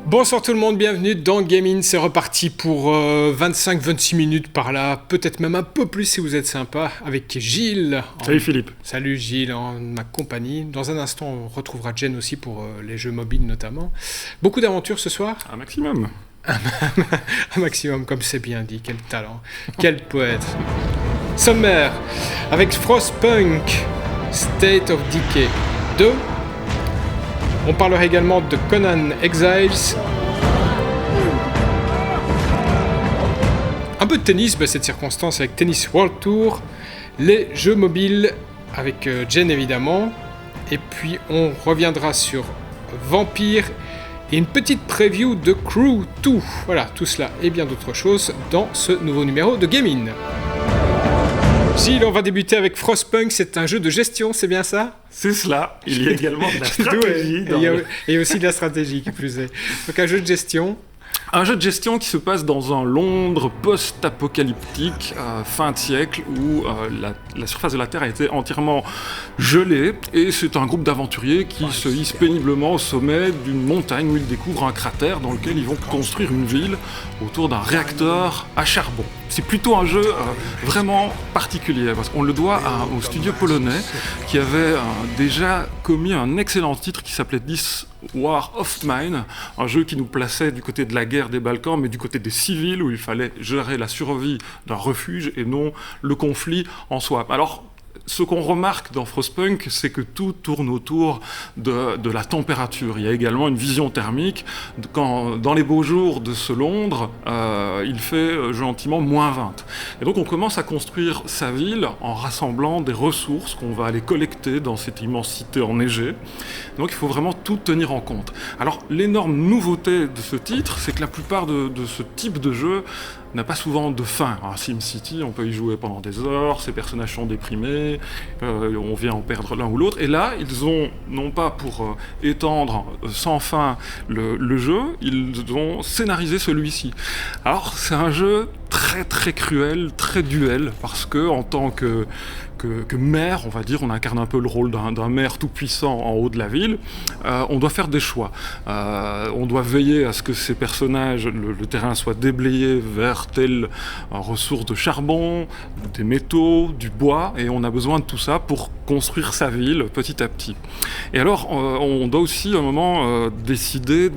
Bonsoir tout le monde, bienvenue dans Gaming, c'est reparti pour 25-26 minutes par là, peut-être même un peu plus si vous êtes sympa, avec Gilles. Salut Philippe. Salut Gilles, en ma compagnie. Dans un instant, on retrouvera Jen aussi pour les jeux mobiles notamment. Beaucoup d'aventures ce soir. Un maximum. Un maximum, comme c'est bien dit, quel talent, quel poète. Sommaire, avec Frostpunk, State of Decay 2. On parlera également de Conan Exiles. Un peu de tennis, cette circonstance avec Tennis World Tour. Les jeux mobiles avec Jen évidemment. Et puis on reviendra sur Vampire et une petite preview de Crew 2. Voilà, tout cela et bien d'autres choses dans ce nouveau numéro de Gaming. Gilles, on va débuter avec Frostpunk, c'est un jeu de gestion, c'est bien ça ? C'est cela, il y a également de la stratégie. Et aussi de la stratégie qui plus est. Donc un jeu de gestion. Un jeu de gestion qui se passe dans un Londres post-apocalyptique, fin de siècle, où la surface de la Terre a été entièrement gelée, et c'est un groupe d'aventuriers qui se hissent péniblement au sommet d'une montagne où ils découvrent un cratère dans lequel ils vont construire une ville autour d'un réacteur à charbon. C'est plutôt un jeu vraiment particulier, parce qu'on le doit au studio polonais qui avait déjà commis un excellent titre qui s'appelait This War of Mine, un jeu qui nous plaçait du côté de la guerre des Balkans, mais du côté des civils, où il fallait gérer la survie d'un refuge et non le conflit en soi. Alors, ce qu'on remarque dans Frostpunk, c'est que tout tourne autour de la température. Il y a également une vision thermique. Dans les beaux jours de ce Londres, il fait gentiment moins 20. Et donc on commence à construire sa ville en rassemblant des ressources qu'on va aller collecter dans cette immensité enneigée. Donc il faut vraiment tout tenir en compte. Alors l'énorme nouveauté de ce titre, c'est que la plupart de ce type de jeu n'a pas souvent de fin. À SimCity, on peut y jouer pendant des heures, ces personnages sont déprimés, on vient en perdre l'un ou l'autre. Et là, ils ont, non pas pour étendre sans fin le jeu, ils ont scénarisé celui-ci. Alors, c'est un jeu très très cruel, très duel, parce que en tant que maire, on va dire, on incarne un peu le rôle d'un maire tout-puissant en haut de la ville, on doit faire des choix. On doit veiller à ce que ces personnages, le terrain soit déblayé vers telle ressource de charbon, des métaux, du bois, et on a besoin de tout ça pour construire sa ville petit à petit. Et alors, on doit aussi à un moment décider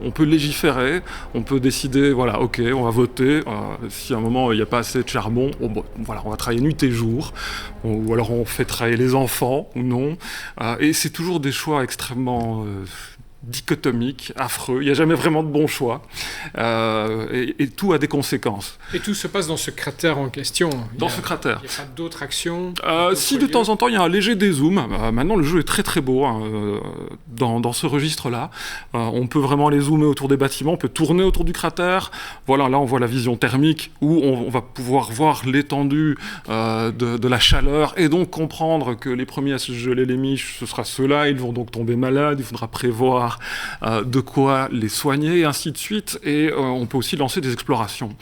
on peut légiférer, on peut décider, voilà, ok, on va voter, si à un moment il n'y a pas assez de charbon, voilà, on va travailler nuit et jour, ou alors on fait travailler les enfants, ou non, et c'est toujours des choix extrêmement dichotomique, affreux, il n'y a jamais vraiment de bon choix, et tout a des conséquences. Et tout se passe dans ce cratère en question. Dans ce cratère. Il n'y a pas d'autres actions si de temps en temps il y a un léger dézoom, maintenant le jeu est très très beau dans ce registre-là, on peut vraiment aller zoomer autour des bâtiments, on peut tourner autour du cratère, voilà, là on voit la vision thermique où on va pouvoir voir l'étendue de la chaleur et donc comprendre que les premiers à se geler les miches, ce sera ceux-là, ils vont donc tomber malades, il faudra prévoir de quoi les soigner et ainsi de suite, et on peut aussi lancer des explorations.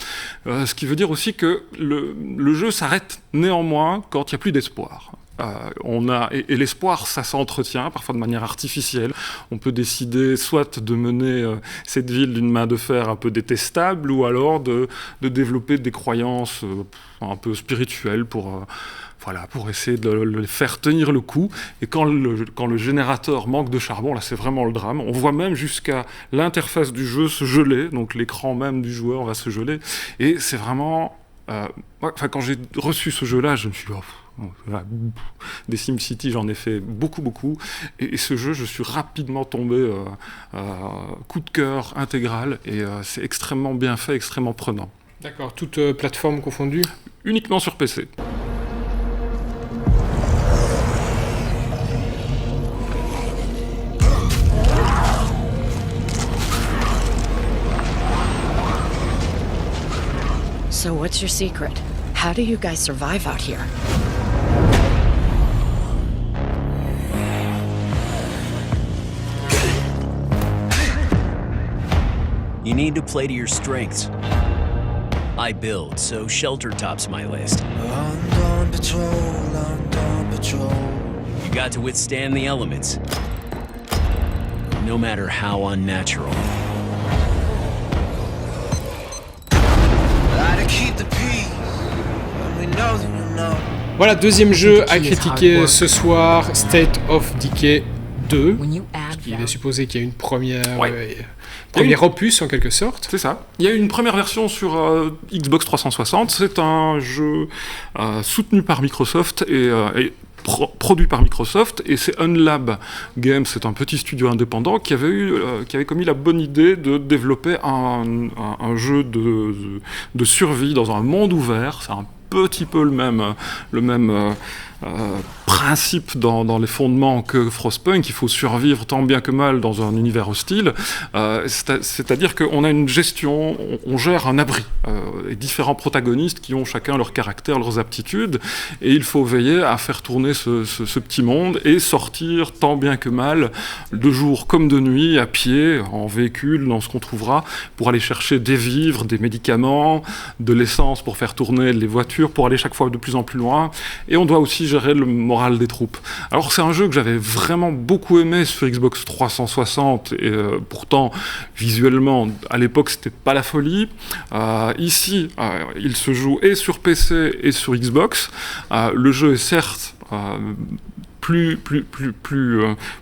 Ce qui veut dire aussi que le jeu s'arrête néanmoins quand il n'y a plus d'espoir. Et l'espoir, ça s'entretient, parfois de manière artificielle. On peut décider soit de mener cette ville d'une main de fer un peu détestable, ou alors de développer des croyances un peu spirituelles pour essayer de le faire tenir le coup. Et quand le générateur manque de charbon, là c'est vraiment le drame. On voit même jusqu'à l'interface du jeu se geler, donc l'écran même du joueur va se geler. Et c'est vraiment... quand j'ai reçu ce jeu-là, je me suis dit... des SimCity, j'en ai fait beaucoup. Et ce jeu, je suis rapidement tombé coup de cœur intégral. Et c'est extrêmement bien fait, extrêmement prenant. D'accord, toutes plateformes confondues ? Uniquement sur PC. So what's your secret? How do you guys survive out here? You need to play to your strengths. I build, so shelter tops my list. I'm on patrol. You got to withstand the elements, no matter how unnatural. Voilà, deuxième jeu à critiquer ce soir, State of Decay 2. Il est supposé qu'il y a une première opus en quelque sorte. C'est ça. Il y a une première version sur Xbox 360. C'est un jeu soutenu par Microsoft et produit par Microsoft, et c'est Unlab Games, c'est un petit studio indépendant qui avait commis la bonne idée de développer un jeu de survie dans un monde ouvert. C'est un petit peu le même principe dans les fondements que Frostpunk. Il faut survivre tant bien que mal dans un univers hostile. C'est-à-dire qu'on a une gestion, on gère un abri, et différents protagonistes qui ont chacun leur caractère, leurs aptitudes, et il faut veiller à faire tourner ce petit monde et sortir tant bien que mal, de jour comme de nuit, à pied, en véhicule, dans ce qu'on trouvera, pour aller chercher des vivres, des médicaments, de l'essence pour faire tourner les voitures, pour aller chaque fois de plus en plus loin. Et on doit aussi gérer le moral des troupes. Alors c'est un jeu que j'avais vraiment beaucoup aimé sur Xbox 360, et pourtant visuellement à l'époque c'était pas la folie. Ici il se joue et sur PC et sur Xbox. Le jeu est certes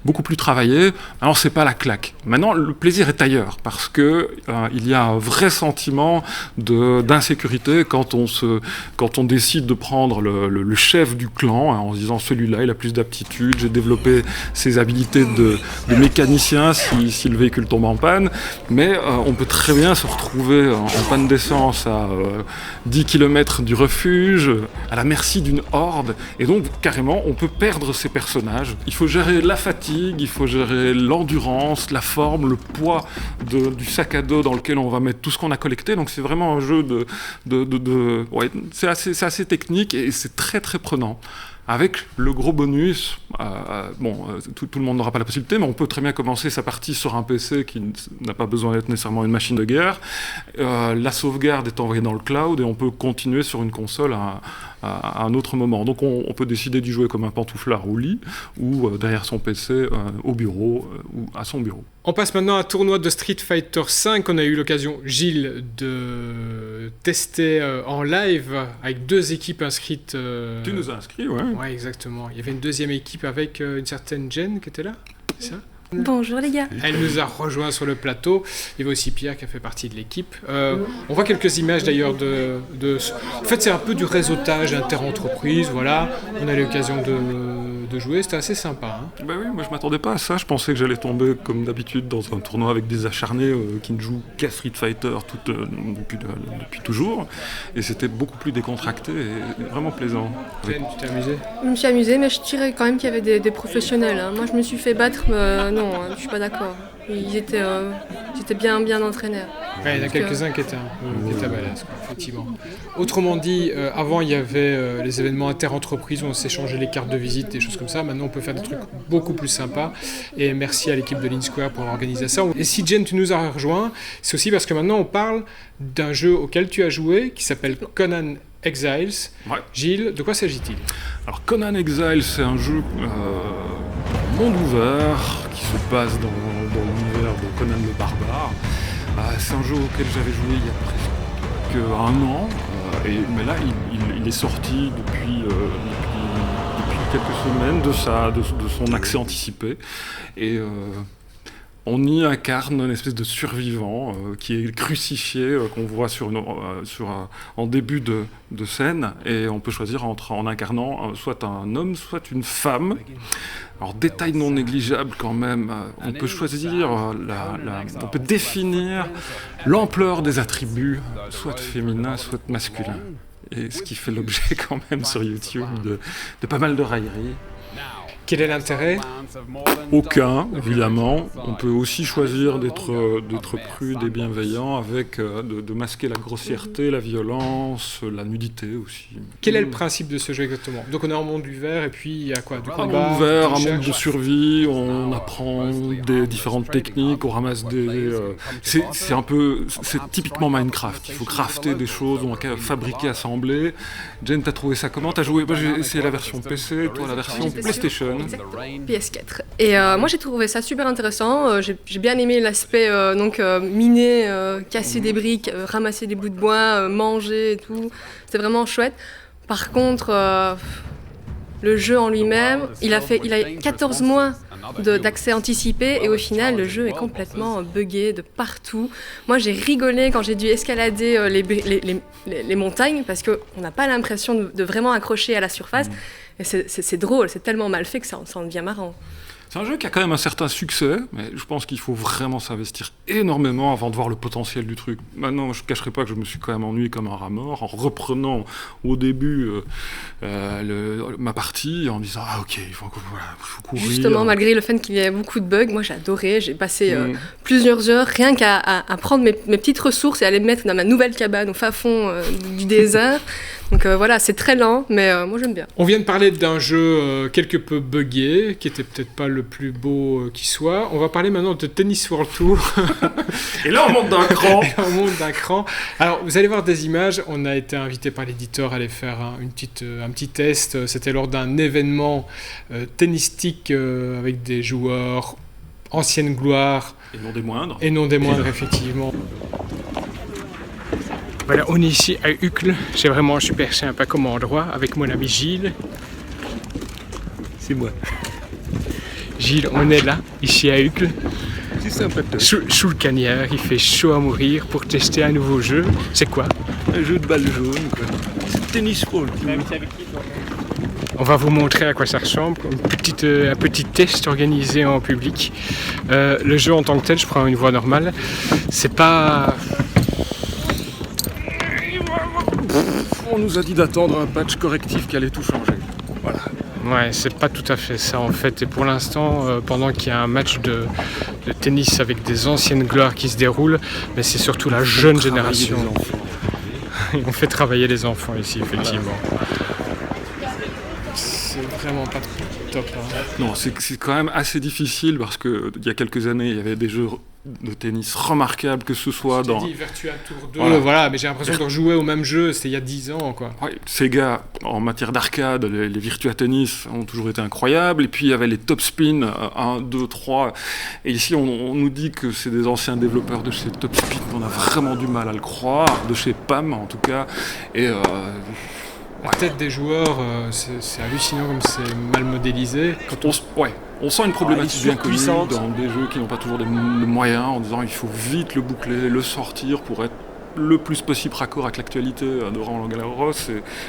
beaucoup plus travaillé. Alors c'est pas la claque. Maintenant le plaisir est ailleurs, parce que il y a un vrai sentiment d'insécurité quand on décide de prendre le chef du clan, en se disant celui-là il a plus d'aptitude, j'ai développé ses habilités de mécanicien si le véhicule tombe en panne, mais on peut très bien se retrouver en panne d'essence à 10 km du refuge, à la merci d'une horde, et donc carrément on peut perdre ses personnages. Il faut gérer la fatigue, il faut gérer l'endurance, la forme, le poids du sac à dos dans lequel on va mettre tout ce qu'on a collecté. Donc c'est vraiment un jeu c'est assez technique, et c'est très très prenant. Avec le gros bonus, tout le monde n'aura pas la possibilité, mais on peut très bien commencer sa partie sur un PC qui n'a pas besoin d'être nécessairement une machine de guerre. La sauvegarde est envoyée dans le cloud, et on peut continuer sur une console à un autre moment. Donc on peut décider d'y jouer comme un pantouflard au lit, ou derrière son PC au bureau, ou à son bureau. On passe maintenant à un tournoi de Street Fighter V. On a eu l'occasion, Gilles, de tester en live avec 2 équipes inscrites. Tu nous as inscrits, ouais. Ouais, exactement. Il y avait une deuxième équipe avec une certaine Jen qui était là, c'est ça ? Bonjour les gars. Elle nous a rejoint sur le plateau. Il y avait aussi Pierre qui a fait partie de l'équipe. On voit quelques images d'ailleurs En fait, c'est un peu du réseautage inter-entreprise. Voilà, on a eu l'occasion de jouer. C'était assez sympa. Hein. Ben oui, moi je m'attendais pas à ça. Je pensais que j'allais tomber comme d'habitude dans un tournoi avec des acharnés qui ne jouent qu'à Street Fighter depuis toujours. Et c'était beaucoup plus décontracté et vraiment plaisant. Jen, tu t'es amusé ? Je me suis amusée, mais je dirais quand même qu'il y avait des professionnels. Hein. Moi je me suis fait battre, non, je suis pas d'accord. Ils étaient bien entraînés. Ouais, il y en a quelques-uns qui étaient balèzes, effectivement. Autrement dit, avant il y avait les événements inter-entreprises où on s'échangeait les cartes de visite, des choses comme ça. Maintenant on peut faire des trucs beaucoup plus sympas. Et merci à l'équipe de Lean Square pour organiser ça. Et si Jen, tu nous as rejoint, c'est aussi parce que maintenant on parle d'un jeu auquel tu as joué qui s'appelle Conan Exiles. Ouais. Gilles, de quoi s'agit-il ? Alors Conan Exiles, c'est un jeu monde ouvert qui se passe dans l'univers de Conan le Barbare. C'est un jeu auquel j'avais joué il y a presque 1 an, mais là il est sorti depuis quelques semaines de son accès anticipé, et on y incarne une espèce de survivant qui est crucifié, qu'on voit en début de scène, et on peut choisir en incarnant soit un homme, soit une femme. Alors, détail non négligeable quand même, on peut choisir, on peut définir l'ampleur des attributs, soit féminins, soit masculins. Et ce qui fait l'objet quand même sur YouTube de pas mal de railleries. Quel est l'intérêt ? Aucun, évidemment. On peut aussi choisir d'être prude et bienveillant, avec de masquer la grossièreté, la violence, la nudité aussi. Quel est le principe de ce jeu exactement ? Donc on est en monde ouvert, et puis il y a quoi ? Du combat, un monde ouvert, un monde de survie, on apprend des différentes techniques, on ramasse c'est typiquement Minecraft. Il faut crafter des choses, on va fabriquer, assembler. Jen, t'as trouvé ça comment ? T'as joué ? Moi j'ai essayé la version PC, toi la version PlayStation. PS4. Et moi j'ai trouvé ça super intéressant. J'ai bien aimé l'aspect miner, casser des briques, ramasser des bouts de bois, manger et tout. C'était vraiment chouette. Par contre, le jeu en lui-même, il a 14 mois d'accès anticipé et au final le jeu est complètement buggé de partout. Moi j'ai rigolé quand j'ai dû escalader les montagnes parce qu'on n'a pas l'impression de vraiment accrocher à la surface. Et c'est drôle, c'est tellement mal fait que ça en devient marrant. C'est un jeu qui a quand même un certain succès, mais je pense qu'il faut vraiment s'investir énormément avant de voir le potentiel du truc. Maintenant, je ne cacherai pas que je me suis quand même ennuyé comme un rat mort en reprenant au début ma partie, en me disant « Ah ok, il faut courir ». Justement, malgré le fait qu'il y ait beaucoup de bugs, moi j'ai adoré, j'ai passé plusieurs heures rien qu'à prendre mes petites ressources et à les mettre dans ma nouvelle cabane au fin fond du désert. Donc voilà, c'est très lent, mais moi j'aime bien. On vient de parler d'un jeu quelque peu buggé, qui était peut-être pas le plus beau qui soit. On va parler maintenant de Tennis World Tour. Et là on monte d'un cran. Alors vous allez voir des images, on a été invité par l'éditeur à aller faire un petit test. C'était lors d'un événement tennistique avec des joueurs ancienne gloire. Et non des moindres, effectivement. Voilà, on est ici à Uccle. C'est vraiment un super sympa comme endroit avec mon ami Gilles. C'est moi. Gilles, on est là, ici à Uccle. C'est sympa. Sous le cagnard, il fait chaud à mourir pour tester un nouveau jeu. C'est quoi? Un jeu de balle jaune, quoi. C'est Tennis World. On va vous montrer à quoi ça ressemble, un petit test organisé en public. Le jeu en tant que tel, je prends une voix normale. C'est pas... On nous a dit d'attendre un patch correctif qui allait tout changer. Voilà. Ouais, c'est pas tout à fait ça en fait. Et pour l'instant, pendant qu'il y a un match de tennis avec des anciennes gloires qui se déroulent, mais c'est surtout la jeune génération. On fait travailler les enfants ici, effectivement. C'est vraiment pas top. Hein. Non, c'est quand même assez difficile parce qu'il y a quelques années, il y avait des jeux de tennis remarquables, que ce soit dans... dit Virtua Tour 2, voilà, mais j'ai l'impression de rejouer au même jeu, c'était il y a 10 ans, quoi. Ouais, Sega, en matière d'arcade, les Virtua Tennis ont toujours été incroyables, et puis il y avait les Top Spin 1, 2, 3, et ici on nous dit que c'est des anciens développeurs de chez Top Spin, on a vraiment du mal à le croire, de chez PAM en tout cas, et... La tête des joueurs, c'est hallucinant comme c'est mal modélisé. On sent une problématique bien connue dans des jeux qui n'ont pas toujours les moyens, en disant il faut vite le boucler, le sortir pour être le plus possible raccord avec l'actualité de Roland Garros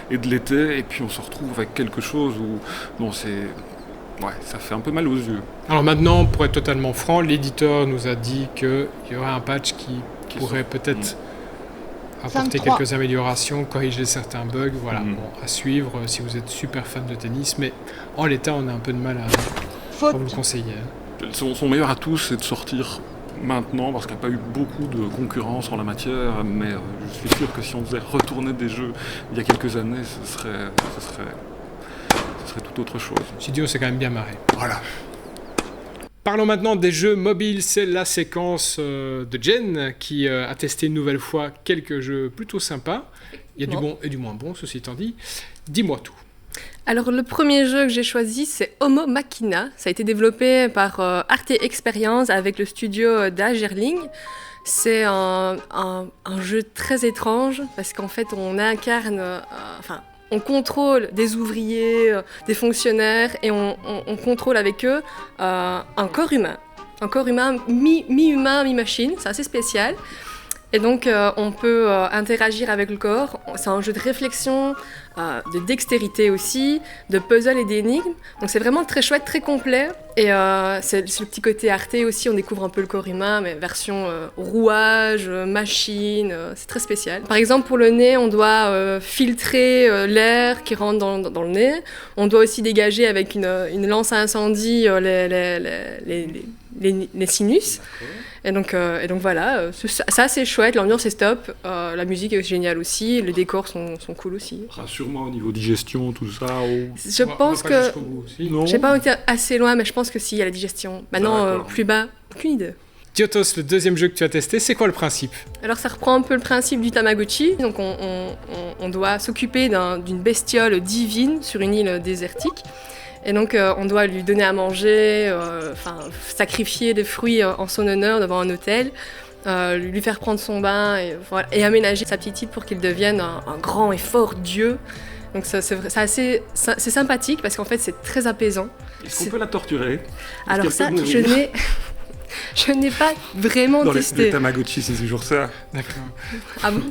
et de l'été, et puis on se retrouve avec quelque chose où ça fait un peu mal aux yeux. Alors maintenant, pour être totalement franc, l'éditeur nous a dit qu'il y aura un patch qui pourrait peut-être... apporter quelques améliorations, corriger certains bugs, voilà, bon, à suivre si vous êtes super fan de tennis, mais en l'état on a un peu de mal à vous le conseiller. Son meilleur atout c'est de sortir maintenant parce qu'il n'y a pas eu beaucoup de concurrence en la matière, mais je suis sûr que si on faisait retourner des jeux il y a quelques années, ce serait tout autre chose. Studio s'est quand même bien marré. Voilà. Parlons maintenant des jeux mobiles, c'est la séquence de Jen qui a testé une nouvelle fois quelques jeux plutôt sympas. Il y a du bon et du moins bon, ceci étant dit. Dis-moi tout. Alors le premier jeu que j'ai choisi, c'est Homo Machina. Ça a été développé par Arte Experience avec le studio d'Agerling. C'est un jeu très étrange parce qu'en fait on incarne... on contrôle des ouvriers, des fonctionnaires et on contrôle avec eux un corps humain. Un corps humain mi-humain, mi-machine, c'est assez spécial. Et donc on peut interagir avec le corps. C'est un jeu de réflexion, de dextérité aussi, de puzzle et d'énigmes. Donc c'est vraiment très chouette, très complet. Et c'est le petit côté Arte aussi, on découvre un peu le corps humain, mais version rouage, machine, c'est très spécial. Par exemple pour le nez, on doit filtrer l'air qui rentre dans le nez. On doit aussi dégager avec une lance à incendie les sinus. Et donc voilà, ça c'est chouette, l'ambiance est top, la musique est géniale aussi, les décors sont cool aussi. Rassure-moi au niveau digestion, tout ça. Je pense que... J'ai pas été assez loin, mais je pense que si, il y a la digestion. Maintenant, plus bas, aucune idée. Tiotos, le deuxième jeu que tu as testé, c'est quoi le principe? Alors ça reprend un peu le principe du Tamagotchi, donc on doit s'occuper d'une bestiole divine sur une île désertique. Et donc, on doit lui donner à manger, sacrifier des fruits en son honneur devant un autel, lui faire prendre son bain et aménager sa petite île pour qu'il devienne un grand et fort dieu. Donc c'est sympathique parce qu'en fait c'est très apaisant. Est-ce qu'on peut la torturer? Alors ça, je n'ai pas vraiment testé. Les Tamagotchi, c'est toujours ça. D'accord. Ah bon?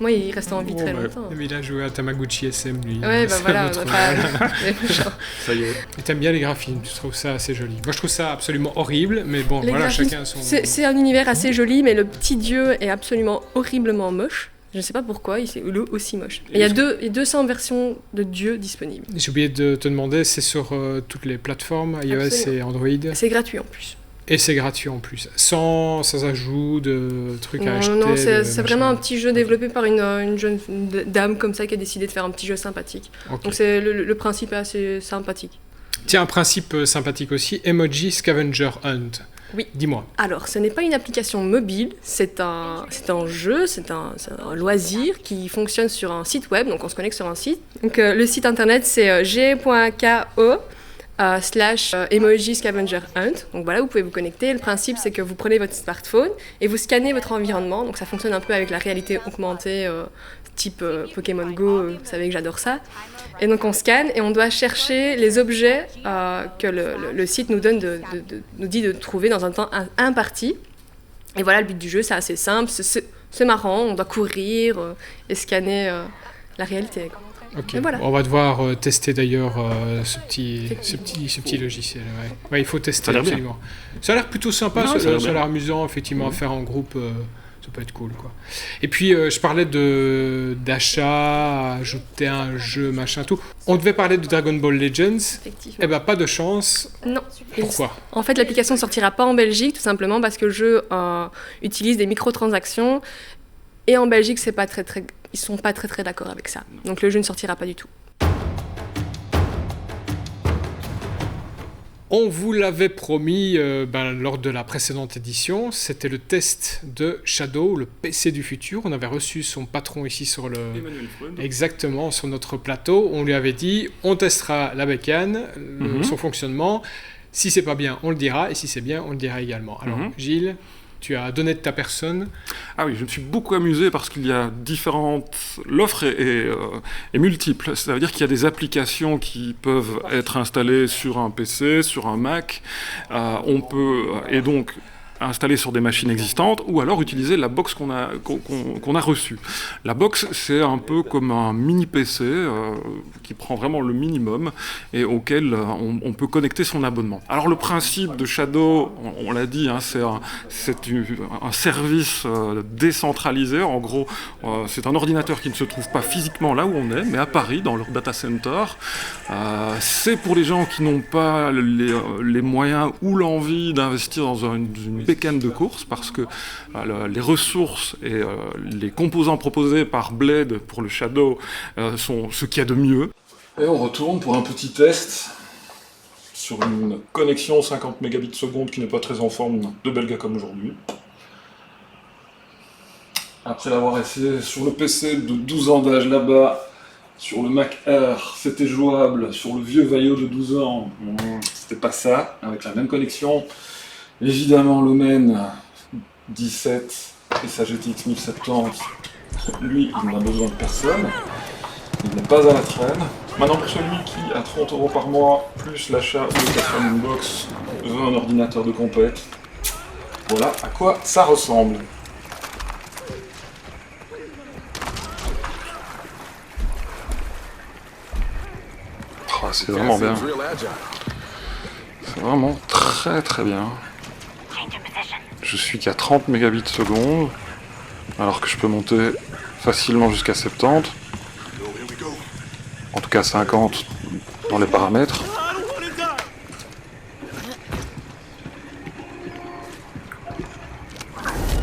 Moi, il reste en vie très longtemps. Mais il a joué à Tamagotchi SM, lui. Ouais, bah voilà. Ça y est. Et t'aimes bien les graphismes, tu trouves ça assez joli. Moi, je trouve ça absolument horrible, mais bon, Les voilà, graphismes, chacun son... C'est un univers assez joli, mais le petit dieu est absolument horriblement moche. Je ne sais pas pourquoi, il est aussi moche. Et il y a 200 versions de dieu disponibles. J'ai oublié de te demander, c'est sur toutes les plateformes, iOS Absolument. et Android. C'est gratuit en plus. Et c'est gratuit en plus, sans ajout de trucs à acheter. Non, c'est machin. vraiment un petit jeu développé par une jeune dame comme ça qui a décidé de faire un petit jeu sympathique. Ok. Donc le principe est assez sympathique. Tiens, un principe sympathique aussi, Emoji Scavenger Hunt. Oui. Dis-moi. Alors, ce n'est pas une application mobile, c'est un jeu, c'est un loisir qui fonctionne sur un site web, donc on se connecte sur un site. Donc le site internet c'est g.ko /emoji scavenger hunt. Donc voilà, vous pouvez vous connecter. Le principe, c'est que vous prenez votre smartphone et vous scannez votre environnement. Donc ça fonctionne un peu avec la réalité augmentée, type Pokémon Go. Vous savez que j'adore ça. Et donc on scanne et on doit chercher les objets que le site nous donne nous dit de trouver dans un temps imparti. Et voilà, le but du jeu, c'est assez simple. C'est marrant. On doit courir et scanner la réalité. Ok. Voilà. On va devoir tester d'ailleurs ce petit logiciel. Ouais, il faut tester Ça a l'air bien. absolument. Ça a l'air plutôt sympa, Non, ça a bien. l'air amusant effectivement à faire en groupe. Ça peut être cool quoi. Et puis je parlais d'achat, ajouter un jeu machin tout. On devait parler de Dragon Ball Legends. Effectivement. Eh ben pas de chance. Non. Pourquoi? En fait, l'application ne sortira pas en Belgique, tout simplement parce que le jeu utilise des microtransactions. Et en Belgique, ils sont pas très d'accord avec ça. Donc le jeu ne sortira pas du tout. On vous l'avait promis lors de la précédente édition, c'était le test de Shadow, le PC du futur. On avait reçu son patron ici sur le... Emmanuel Freud. Exactement, sur notre plateau. On lui avait dit, on testera la bécane, son fonctionnement. Si c'est pas bien, on le dira, et si c'est bien, on le dira également. Alors, Gilles, tu as donné de ta personne. Ah oui, je me suis beaucoup amusé parce qu'il y a différentes... L'offre est multiple. Ça veut dire qu'il y a des applications qui peuvent être installées sur un PC, sur un Mac. On peut... et donc installer sur des machines existantes ou alors utiliser la box qu'on a reçue. La box, c'est un peu comme un mini PC qui prend vraiment le minimum et auquel on peut connecter son abonnement. Alors le principe de Shadow, on l'a dit, hein, c'est un service décentralisé. En gros, c'est un ordinateur qui ne se trouve pas physiquement là où on est, mais à Paris, dans leur data center. C'est pour les gens qui n'ont pas les moyens ou l'envie d'investir dans une bécane de course, parce que les ressources et les composants proposés par Blade pour le Shadow sont ce qu'il y a de mieux. Et on retourne pour un petit test sur une connexion 50 mégabits seconde qui n'est pas très en forme de bel gars comme aujourd'hui. Après l'avoir essayé sur le PC de 12 ans d'âge là-bas, sur le Mac Air, c'était jouable, sur le vieux Vaio de 12 ans, c'était pas ça, avec la même connexion. Évidemment, l'Omen 17 et sa GTX 1070, lui, il n'a besoin de personne. Il n'est pas à la traîne. Maintenant, pour celui qui, à 30 € par mois, plus l'achat de 4 box, veut un ordinateur de compète, voilà à quoi ça ressemble. Oh, c'est vraiment bien. C'est vraiment très très bien. Je suis qu'à 30 mégabits seconde, alors que je peux monter facilement jusqu'à 70. En tout cas 50 dans les paramètres.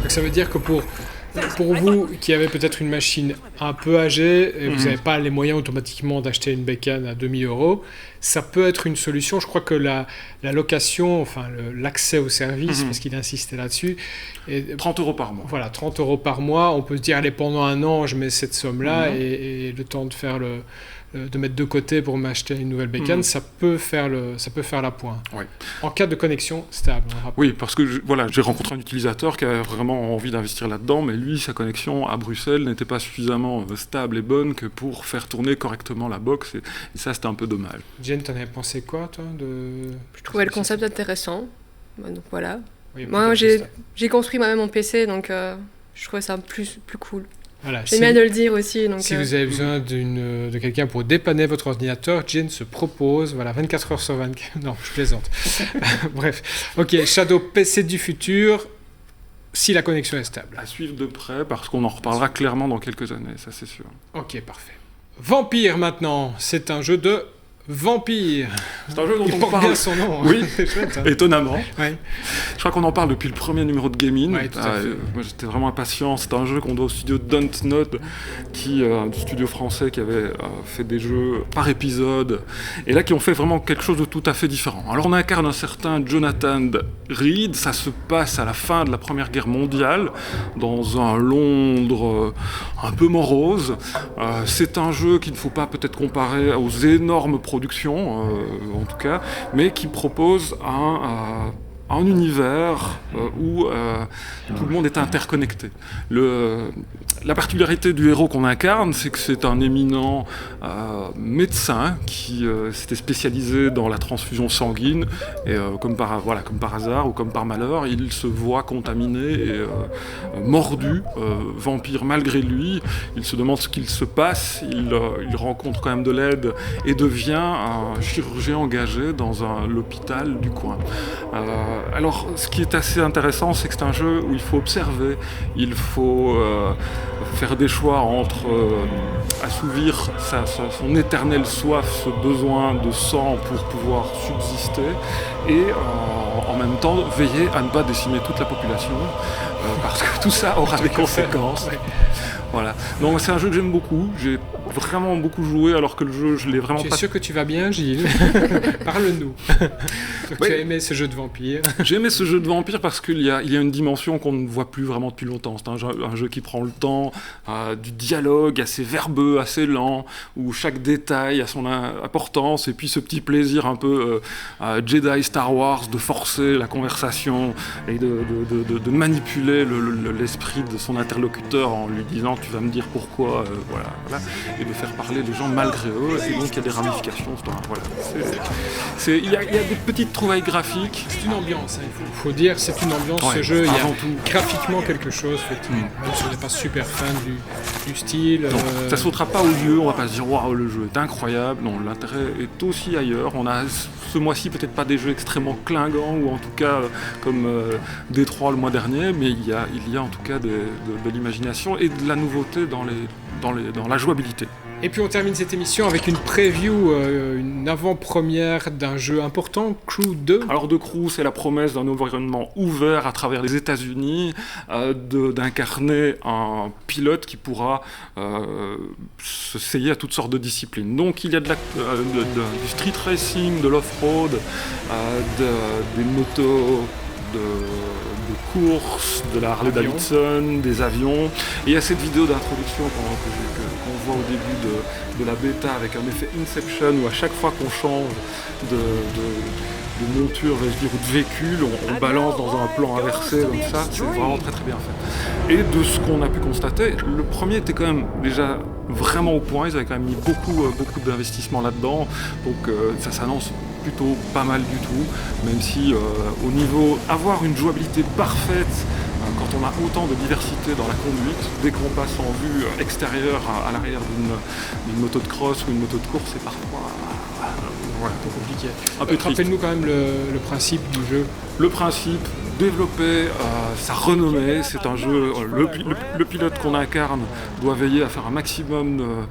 Donc ça veut dire que pour vous qui avez peut-être une machine un peu âgé et vous n'avez pas les moyens automatiquement d'acheter une bécane à 2000 €, ça peut être une solution. Je crois que la location, enfin l'accès au service, parce qu'il insistait là-dessus, est 30 € par mois. Voilà, 30 € par mois. On peut se dire, allez, pendant un an, je mets cette somme-là et le temps de faire de mettre de côté pour m'acheter une nouvelle bécane, ça peut faire la pointe. Ouais. En cas de connexion stable. Oui, parce que j'ai rencontré un utilisateur qui avait vraiment envie d'investir là-dedans, mais lui, sa connexion à Bruxelles n'était pas suffisamment stable et bonne que pour faire tourner correctement la box, et ça, c'était un peu dommage. Jen, t'en avais pensé quoi, toi Je trouvais le concept intéressant, donc voilà. Oui, moi, j'ai construit moi-même mon PC, donc je trouvais ça plus cool. Voilà, c'est bien de le dire aussi. Donc, si vous avez besoin de quelqu'un pour dépanner votre ordinateur, Jen se propose, 24 heures sur 24. Non, je plaisante. Bref. Ok, Shadow PC du futur, si la connexion est stable. À suivre de près, parce qu'on en reparlera clairement dans quelques années, ça c'est sûr. Ok, parfait. Vampire maintenant, c'est un jeu de vampire. C'est un jeu dont il on porte parle. Bien son nom. Oui, c'est chouette. Hein. Étonnamment. Ouais. Je crois qu'on en parle depuis le premier numéro de Game In. Ouais, tout à fait. Moi, j'étais vraiment impatient. C'est un jeu qu'on doit au studio Dontnod, un studio français qui avait fait des jeux par épisode, et là qui ont fait vraiment quelque chose de tout à fait différent. Alors on incarne un certain Jonathan Reed. Ça se passe à la fin de la Première Guerre mondiale, dans un Londres un peu morose. C'est un jeu qu'il ne faut pas peut-être comparer aux énormes productions, en tout cas, mais qui propose un univers où tout le monde est interconnecté. La particularité du héros qu'on incarne, c'est que c'est un éminent médecin qui s'était spécialisé dans la transfusion sanguine, et comme par hasard ou comme par malheur, il se voit contaminé et mordu, vampire malgré lui. Il se demande ce qu'il se passe, il rencontre quand même de l'aide et devient un chirurgien engagé dans l'hôpital du coin. Alors, ce qui est assez intéressant, c'est que c'est un jeu où il faut observer, il faut faire des choix entre assouvir son éternelle soif, ce besoin de sang pour pouvoir subsister, et en même temps veiller à ne pas décimer toute la population, parce que tout ça aura des conséquences. Ouais. Voilà. Donc c'est un jeu que j'aime beaucoup, j'ai vraiment beaucoup joué, alors que le jeu, je l'ai vraiment Tu es pas... sûr que tu vas bien, Gilles? Parle-nous. Donc, Oui. tu as aimé ce jeu de vampire? J'ai aimé ce jeu de vampire parce qu'il y a une dimension qu'on ne voit plus vraiment depuis longtemps. C'est un jeu qui prend le temps, du dialogue assez verbeux, assez lent, où chaque détail a son importance, et puis ce petit plaisir un peu Jedi Star Wars de forcer la conversation et de manipuler l'esprit de son interlocuteur en lui disant tu vas me dire pourquoi, voilà, et de faire parler les gens malgré eux, et donc il y a des ramifications. Voilà. Il y a des petites trouvailles graphiques. C'est une ambiance, hein, il faut dire, c'est une ambiance, Ouais, ce jeu. Il y a avant tout. graphiquement quelque chose, effectivement. Même si on n'est pas super fan du style. Donc, ça sautera pas aux yeux, on va pas se dire waouh, le jeu est incroyable. Non, l'intérêt est aussi ailleurs. On a ce mois-ci peut-être pas des jeux extrêmement clinquants, ou en tout cas comme Détroit le mois dernier, mais il y a en tout cas de l'imagination et de la nouveauté dans la jouabilité. Et puis on termine cette émission avec une preview, une avant-première d'un jeu important, Crew 2. Alors The Crew, c'est la promesse d'un environnement ouvert à travers les États-Unis, d'incarner un pilote qui pourra s'essayer à toutes sortes de disciplines. Donc il y a du street racing, de l'off-road, des motos, de course, de la Harley Davidson, des avions. Et il y a cette vidéo d'introduction qu'on voit au début de la bêta avec un effet Inception, où à chaque fois qu'on change de monture, vais-je dire, ou de véhicule, on balance dans un plan inversé comme ça. C'est vraiment très très bien fait. Et de ce qu'on a pu constater, le premier était quand même déjà vraiment au point. Ils avaient quand même mis beaucoup d'investissement là-dedans. Donc ça s'annonce plutôt pas mal du tout, même si au niveau avoir une jouabilité parfaite, quand on a autant de diversité dans la conduite, dès qu'on passe en vue extérieure à l'arrière d'une moto de cross ou une moto de course, c'est parfois C'est compliqué. un peu triste. Rappelle-nous quand même le principe du jeu. Le principe, développer sa renommée, c'est un jeu, le pilote qu'on incarne doit veiller à faire un maximum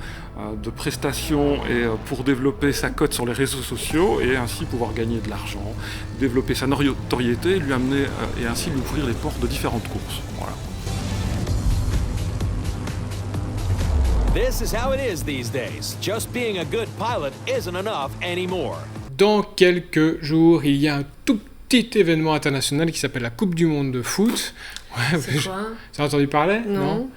de prestations et pour développer sa cote sur les réseaux sociaux et ainsi pouvoir gagner de l'argent, développer sa notoriété, lui amener et ainsi lui ouvrir les portes de différentes courses. Voilà. This is how it is these days. Just being a good pilot isn't enough anymore. Dans quelques jours, il y a un tout petit événement international qui s'appelle la Coupe du Monde de foot. Ouais, C'est quoi? tu as entendu parler? Non.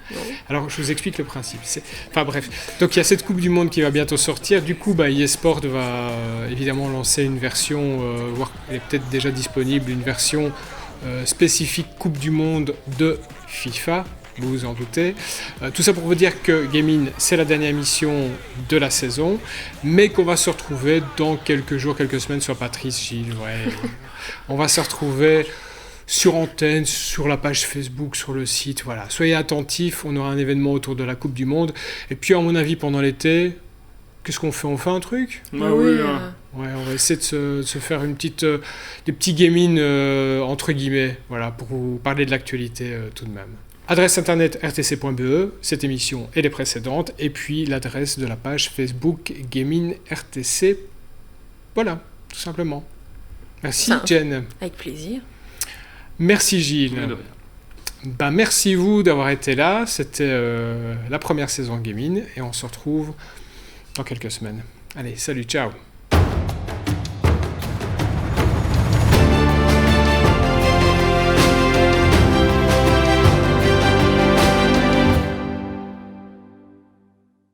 Alors, je vous explique le principe. Enfin bref, donc il y a cette Coupe du Monde qui va bientôt sortir. Du coup, eSport va évidemment lancer une version, voire elle est peut-être déjà disponible, une version spécifique Coupe du Monde de FIFA. Vous vous en doutez. Tout ça pour vous dire que Gaming, c'est la dernière émission de la saison, mais qu'on va se retrouver dans quelques jours, quelques semaines, soit Patrice, Gilles, ouais. On va se retrouver sur antenne, sur la page Facebook, sur le site, voilà. Soyez attentifs, on aura un événement autour de la Coupe du Monde. Et puis, à mon avis, pendant l'été, qu'est-ce qu'on fait? On fait un truc? Bah oui, Ouais, on va essayer de se faire des petits gaming, entre guillemets, voilà, pour vous parler de l'actualité tout de même. Adresse internet rtc.be, cette émission et les précédentes, et puis l'adresse de la page Facebook Gaming RTC. Voilà, tout simplement. Merci Jen. Avec plaisir. Merci Gilles. Merci vous d'avoir été là. C'était la première saison Gaming et on se retrouve dans quelques semaines. Allez, salut, ciao.